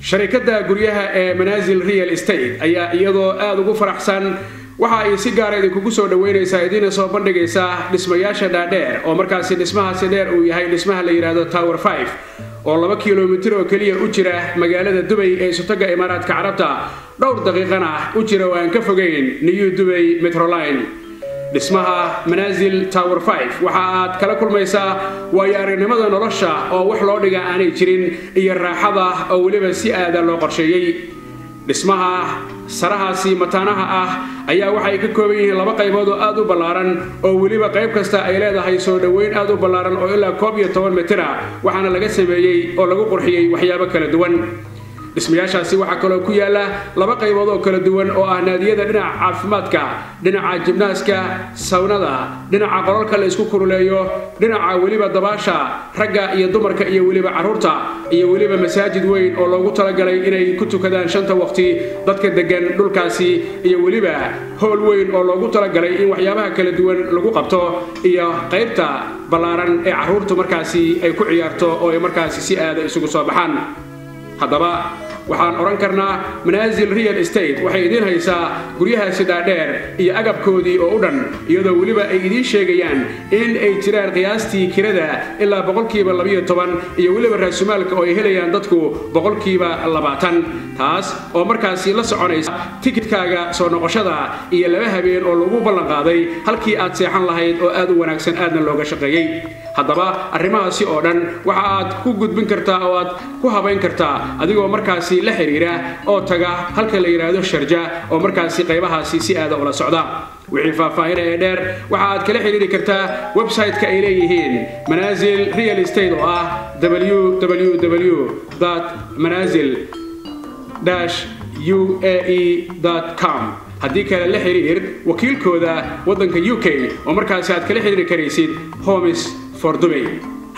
شركة guryaha منازل ريال استيت ayaa iyadoo aad ugu faraxsan waxa ay si gaar ah idinku soo dhaweynaysaa idin soo bandhigaysa dhismayaasha dhaadheer oo markaas dhismahaasi dheer uu yahay dhismaha la yiraahdo Tower 5 oo 2 kiiloomitir oo kaliya u jira magaalada Dubai ee Sultanka Imaaraadka Carabta dhowr daqiiqana u jira oo aan ka fogeyn New Dubai Metro Line dhismaha منازل Tower 5 waxa aad kala kulmaysaa waayo-aragnimada nolosha oo wax loo dhiga aanay jirin iyo raaxada oo waliba si aad loo qorsheeyay dhismaha sarahaasi mataanaha ah ayaa waxay ka kooban yihiin laba qaybood oo aad u ballaaran oo waliba qayb kasta ay leedahay soo dhaweyn aad u ballaaran oo ilaa 12 mitir waxaana laga sameeyay oo lagu qurxiyay waxyaabo kala duwan dhismayaashaasi waxa kale oo ku yaala laba qaybood oo kala duwan oo ah naadiyada dhinaca caafimaadka dhinaca gymnaaska sawnada dhinaca qolalka la isku kuruleeyo dhinaca waliba dabaasha ragga iyo dumarka iyo waliba caruurta iyo waliba masaajid weyn oo loogu talagalay inay ku tukadaan shanta waqti dadka degan dhulkaasi iyo waliba hool weyn oo loogu talagalay in waxyaabaha kala duwan lagu qabto iyo qaybta ballaaran ee caruurtu markaasi ay ku ciyaarto oo ay markaasi si aad isugu soo baxaan haddaba waxaan oran karnaa منازل ريال استيت waxay idin haysaa guryahaasi dhaadheer iyo agabkoodii oo u dhan iyadoo waliba ay idin sheegayaan in ay jiraan qiyaastii kirada ilaa 12% iyo waliba raasumaalka oo ay helayaan dadku 20% taas oo markaasi la soconaysa tikidkaaga soo noqoshada iyo laba habeen oo lagu ballan qaaday halkii aad seexan lahayd oo aad u wanaagsan aadna looga shaqeeyay haddaba arrimahaasi oo dhan waxa aad ku gudbin kartaa oo aad ku habayn kartaa adigoo markaasi la xiriira oo taga halka la yiraahdo Sharjah oo markaasi qaybahaasi si aad ula socda wixii faahfaahin ee dheer waxa aad kala xiriiri kartaa website-ka ay leeyihiin منازل ريال استيت oo ah www.manazil-uae.com haddii kale la xiriir wakiilkooda waddanka UK oo markaasi aad kala xiriiri karaysid Homes for Dubai